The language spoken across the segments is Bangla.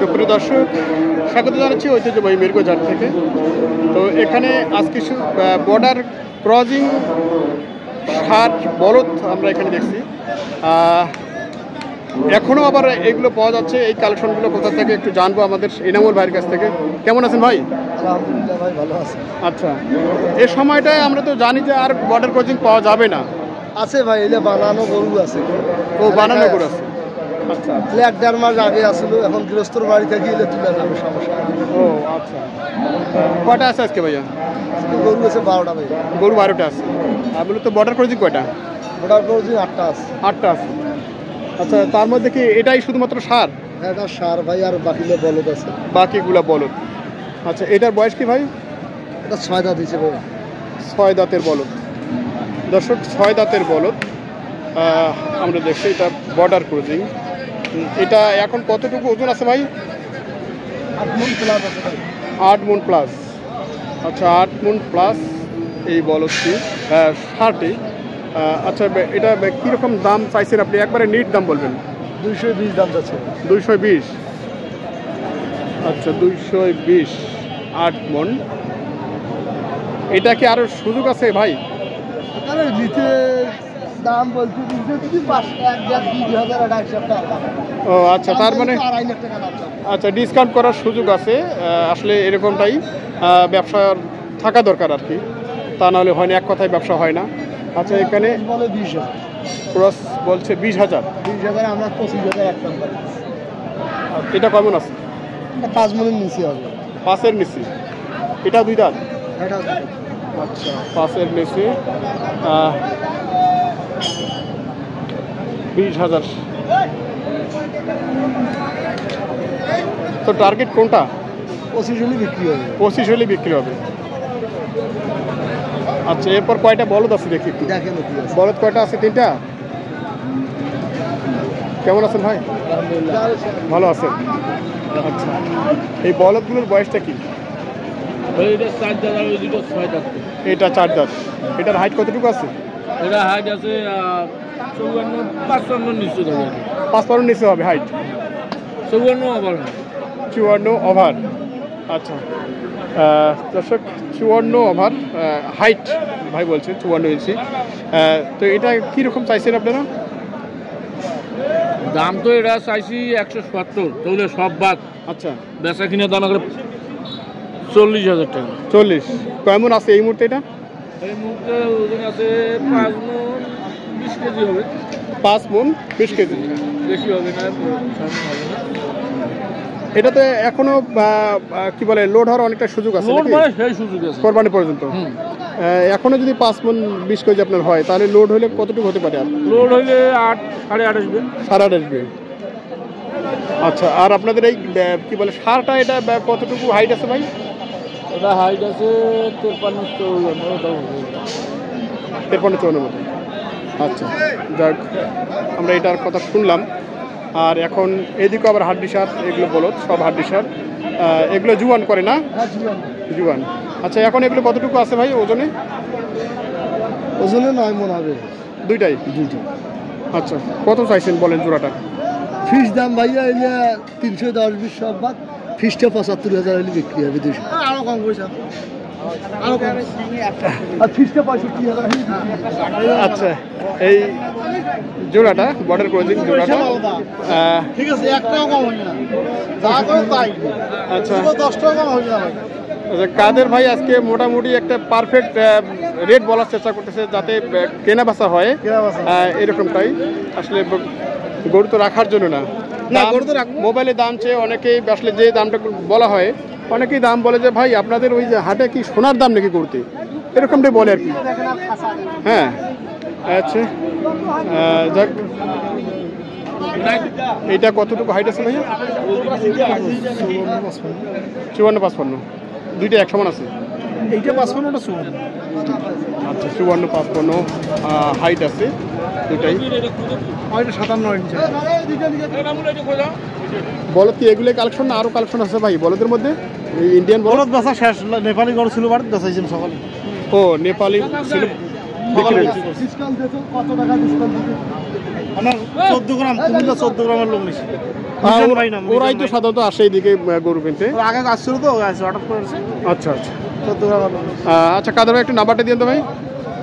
সুপ্রিয় দর্শক, স্বাগত জানাচ্ছি ঐতিহ্যবাহী মিরগঞ্জ হাট থেকে। তো এখানে আজকে বর্ডার ক্রসিং ষাট বলদ আমরা এখানে দেখছি। এখনও আবার এগুলো পাওয়া যাচ্ছে। এই কালেকশনগুলো কোথা থেকে একটু জানবো আমাদের এনামুল ভাইয়ের কাছ থেকে। কেমন আছেন ভাই? আলহামদুলিল্লাহ ভাই, ভালো আছে। আচ্ছা, এই সময়টায় আমরা তো জানি যে আর বর্ডার ক্রসিং পাওয়া যাবে না। আছে ভাই, এলে বানানো গরু আছে। ও, বানানো গরু আছে। আচ্ছা, 1.5 মাস আগে আসলো, এখন গৃহস্থর বাড়ি থেকে এলে তুলে যাবে, সমস্যা। ও আচ্ছা, কয়টা আছে আজকে ভাইয়া? গরু আছে 12টা ভাই। গরু 12টা আছে। আর বলে তো বর্ডার ক্রসিং কয়টা? বর্ডার ক্রসিং 8টা আছে। 8টা আছে। আচ্ছা, তার মধ্যে কি এটাই শুধুমাত্র সার? হ্যাঁ, এটা সার ভাই, আর বাকিগুলো বলদ আছে। বাকিগুলা বলদ। আচ্ছা, এটার বয়স কি ভাই? এটা 6 দাঁত হিসেবে। 6 দাঁতের বলদ। দর্শক, 6 দাঁতের বলদ আমরা দেখছি। এটা বর্ডার ক্রসিং। এটা এখন কতটুকু ওজন আছে ভাই? 8 মণ প্লাস আছে ভাই। 8 মণ প্লাস। আচ্ছা, 8 মণ প্লাস এই বলদটি, ষাটটি। আচ্ছা, এটা কীরকম দাম চাইছেন আপনি? একবারে নিট দাম বলবেন। 220 দাম যাচ্ছে। 220। আচ্ছা, 220, 8 মণ। এটা কি আরো সুযোগ আছে ভাই? আরে নিচে দাম বলতে দিচ্ছে যদি 1,20,000 টাকা। ও আচ্ছা, তার মানে 2.5 লাখ টাকা দাম। আচ্ছা, ডিসকাউন্ট করার সুযোগ আছে। আসলে এরকমটাই ব্যবসার থাকা দরকার আর কি, তা নাহলে হয় না, এক কথায় ব্যবসা হয় না। আচ্ছা, এখানে বলে 20,000। ক্রস বলছে 20,000। 20,000, আমরা 25,000 একদম পাই। এটা কেমন আছে? 5 মণের নিচে হবে। 5-এর নিচে। এটা 2 দাঁত। এটা আচ্ছা, 5-এর নিচে 20,000। তো টার্গেট কোনটা? 25 হলে বিক্রি হবে। 25 হলে বিক্রি হবে। আচ্ছা, এরপর কয়টা বলদ আছে দেখি একটু। দেখেন কি আছে। বলদ কয়টা আছে? 3টা। কেমন আছেন ভাই? আলহামদুলিল্লাহ ভালো আছেন। আচ্ছা, এই বলদগুলোর বয়সটা কি? এটা 4 দাঁত আর ওই দুটো 6 দাঁত। এটা 4 দাঁত। এটার হাইট কতটুকু আছে? এটা হাইট আছে 54-55 নিশ্চিত হবে। 55 নিচে হবে হাইট। 54 আবার 54 ওভার। আচ্ছা, দর্শক, 54 ওভার হাইট ভাই বলছে, 54 ইঞ্চি। তো এটা কীরকম চাইছেন আপনারা? দাম তো এটা চাইছি 170, তাহলে সব বাদ। আচ্ছা, বেচা কিনা দাম করে 40,000 টাকা। 40। কেমন আছে এই মুহূর্তে এটা? এই মুহূর্তে ওজন আছে 5 মণ 20 কেজি হবে। 5 মণ 20 কেজি। বেশি হবে না, সামনে হবে না। এটাতে এখনো কি বলে, লোড হওয়ার অনেকটা সুযোগ আছে লোড নাকি? মানে সেই সুযোগ আছে কোরবানি পর্যন্ত। এখনো যদি 5 মণ 20 কেজি আপনার হয়, তাহলে লোড হলে কতটুকু হতে পারে? আর লোড হইলে 8 সাড়ে 8 আসবে। 8.5 আসবে। আচ্ছা, আর আপনাদের এই কি বলে সারটা, এটা কতটুকু হাইট আছে ভাই? এটা হাইট আছে 53-54। 53-54 মতো। আচ্ছা, যাক, আমরা এটার কথা শুনলাম। আর এখন এদিকে আবার হাড্ডি সার, এগুলো বলদ সব হাড্ডি সার। এগুলো জুয়ান করে না? জুয়ান। আচ্ছা, এখন এগুলো কতটুকু আছে ভাই ওজনে? ওজনে 9 মণ হবে। দুইটাই? আচ্ছা, কত চাইছেন বলেন জোড়াটা? ফিস দাম ভাইয়া এলে 310-20 সব বাদ। ফিসটা 75,000 হলে বিক্রি হবে। 200 আরো কম পয়সা, আরো কম। আর ফিসটা 65,000 হলে বিক্রি হবে। আচ্ছা, এই জোড়াটা বর্ডার ক্রসিং জোড়াটা, ঠিক আছে, 1 টাকা কম হবে না, যা করে তাই। আচ্ছা 10 টাকা কম হবে না ভাই। আচ্ছা, কাদের ভাই আজকে মোটামুটি একটা পারফেক্ট রেট বলার চেষ্টা করতেছে, যাতে কেনা বেচা হয়। এরকমটাই আসলে গরু তো রাখার জন্য না, গরু তো মোবাইলে দাম চেয়ে অনেকেই আসলে যে দামটা বলা হয়, অনেকেই দাম বলে যে ভাই আপনাদের ওই যে হাটে কি সোনার দাম নাকি করতে, এরকমটাই বলে আর কি। হ্যাঁ, আচ্ছা, যাক, এইটা কতটুকু হাইট আছে ভাইয়া? 54-55। দুইটা এক সমান আছে? এইটা 55, ওটা 54। আচ্ছা, 54-55 হাইট আছে দুটাই। ওইটা 57 ইঞ্চি। বলদ কি এগুলো কালেকশন না আরো কালেকশন আছে ভাই বলদের মধ্যে? ইন্ডিয়ান বলদ বেচা শেষ, নেপালি গরু ছিল বাড়িতে বেচাইছেন সকালে। ও, নেপালি ছিল বিক্রি হয়েছে। ডিসকাউন্ট দিতে কত টাকা ডিসকাউন্ট দিতে? আমার 14 গ্রাম, কুমিল্লা 14 গ্রামের লোক নিছি। ওরাই তো সাধারণত আসে এইদিকে গরু কিনতে। আগে আসছিল তো হঠাৎ করে। আচ্ছা আচ্ছা আচ্ছা, কাদের ভাই একটু নাম্বারটা দিয়ে তো ভাই।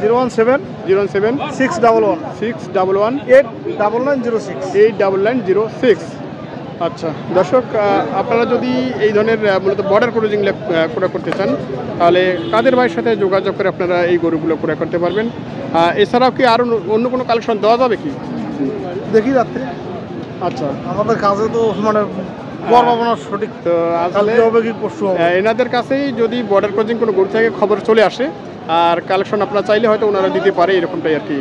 017 017 611 611 89906 89906। আচ্ছা দর্শক, আপনারা যদি এই ধরনের মূলত বর্ডার ক্রসিং ক্রয় করতে চান তাহলে কাদের ভাইয়ের সাথে যোগাযোগ করে আপনারা এই গরুগুলো ক্রয় করতে পারবেন। এছাড়াও কি আরও অন্য কোনো কালেকশন দেওয়া যাবে কি? দেখি রাত্রে। আচ্ছা, আমাদের কাছে তো মানে সঠিক তো আসলে হবে কি পরশু এনাদের কাছেই যদি বর্ডার ক্রসিং কোনো গরু থেকে খবর চলে আসে আর কালেকশন আপনারা চাইলে হয়তো ওনারা দিতে পারে, এরকমটাই আর কি।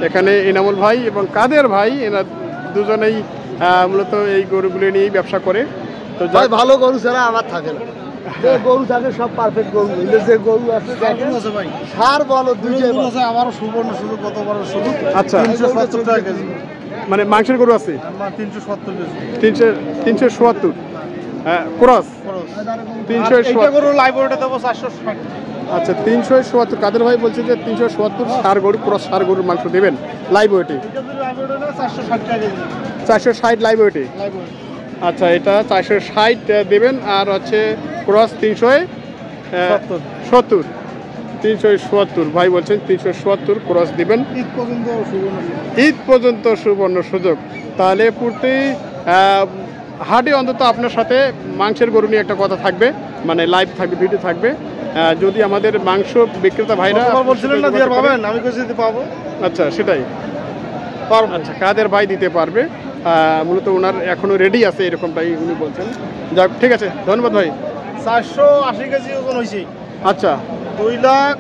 এখানে এনামুল ভাই এবং কাদের ভাই এনার দুজনেই মূলত এই গরুগুলো নিয়েই ব্যবসা করে। তো ভাই ভালো গরু ছাড়া আমার থাকে না, যে গরু থাকে সব পারফেক্ট গরু। যে গরু আছে ভাই সার বলো দুইটাই আছে। আমারও সুবর্ণ সুযোগ কত বড় সুযোগ। আচ্ছা, 370 টাকা কেজি মানে মাংসের গরু আছে 370 কেজি 370 ক্রস 370 গরু লাইভ ওটা দেবো 460। আচ্ছা 370। কাদের ভাই বলছে যে 370 সার গরু ক্রস সার গরুর মাংস দেবেন লাইভ ওয়েটে। 460 লাইভ ওয়েটে। আচ্ছা, এটা 460 দেবেন। আর হচ্ছে ক্রস 370 370 ভাই বলছেন 370 ক্রস দিবেন। ঈদ পর্যন্ত সুবর্ণ সুযোগ। তাহলে প্রতি হাটে অন্তত আপনার সাথে মাংসের গরু নিয়ে একটা কথা থাকবে, মানে লাইভ থাকবে, ভিডিও থাকবে। যদি আমাদের মাংস বিক্রেতা ভাইরা বলছিলেন না দিয়ে পাবেন, আমি কইছি দিতে পাবো। আচ্ছা, সেটাই। আচ্ছা, কাদের ভাই দিতে পারবে, মূলত ওনার এখনো রেডি আছে এরকমটাই উনি বলছেন। যাক, ঠিক আছে, ধন্যবাদ ভাই। 480 কেজি ওজন হয়েছে। আচ্ছা, 2 লাখ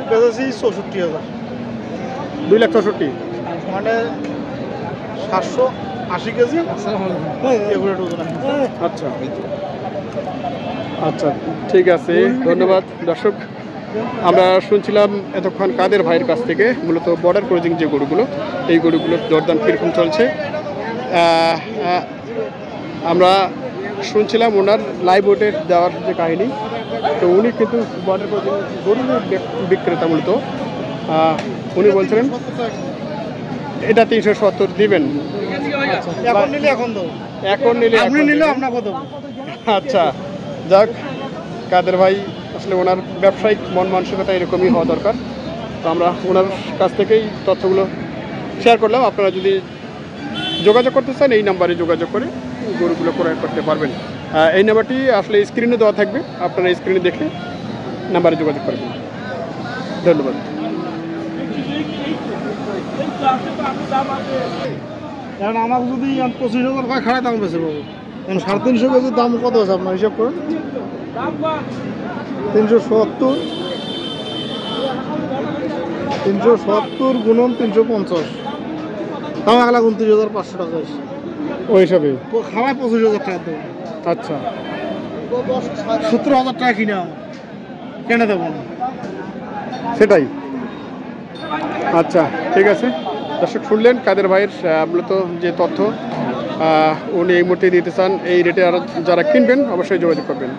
বেচেছি 64,000। 2,64,000 মানে 780 কেজি এগুলো ওজন। আচ্ছা আচ্ছা, ঠিক আছে, ধন্যবাদ। দর্শক, আমরা শুনছিলাম এতক্ষণ কাদের ভাইয়ের কাছ থেকে মূলত বর্ডার ক্রসিং যে গরুগুলো, এই গরুগুলোর দরদাম কীরকম চলছে আমরা শুনছিলাম ওনার লাইভ ওয়েটের দেওয়ার যে কাহিনী। তো উনি কিন্তু বর্ডার ক্রসিং গরু বিক্রেতা মূলত, উনি বলছিলেন এটা 370 দিবেন। এখন নিলে এখন দাও, এখন নিলে আপনি নিলে আপনার কত। আচ্ছা, যাক, কাদের ভাই আসলে ওনার ব্যবসায়িক মন মানসিকতা এরকমই হওয়া দরকার। তো আমরা ওনার কাছ থেকেই তথ্যগুলো শেয়ার করলাম। আপনারা যদি যোগাযোগ করতে চান এই নাম্বারে যোগাযোগ করে গরুগুলো ক্রয় করতে পারবেন। এই নাম্বারটি আসলে স্ক্রিনে দেওয়া থাকবে, আপনারা স্ক্রিনে দেখে নাম্বারে যোগাযোগ করবেন। ধন্যবাদ। কারণ আমাকে যদি 25,000 টাকা খাড়া দাম বেশি পাবো, 350 কেজির দাম কত আছে আপনার হিসাব করেন। 370 গুণন 350 তাও 1,29,500 টাকা আছে ওই হিসাবে খাওয়ায় 25,000 টাকা দেবো। আচ্ছা, 17,000 টাকা কিনে আমার কেন দেবো না, সেটাই। আচ্ছা, ঠিক আছে, দর্শক শুনলেন কাদের ভাইয়ের মূলত যে তথ্য উনি এই মুহূর্তে দিতে চান। এই রেটে আর যারা কিনবেন অবশ্যই যোগাযোগ করবেন।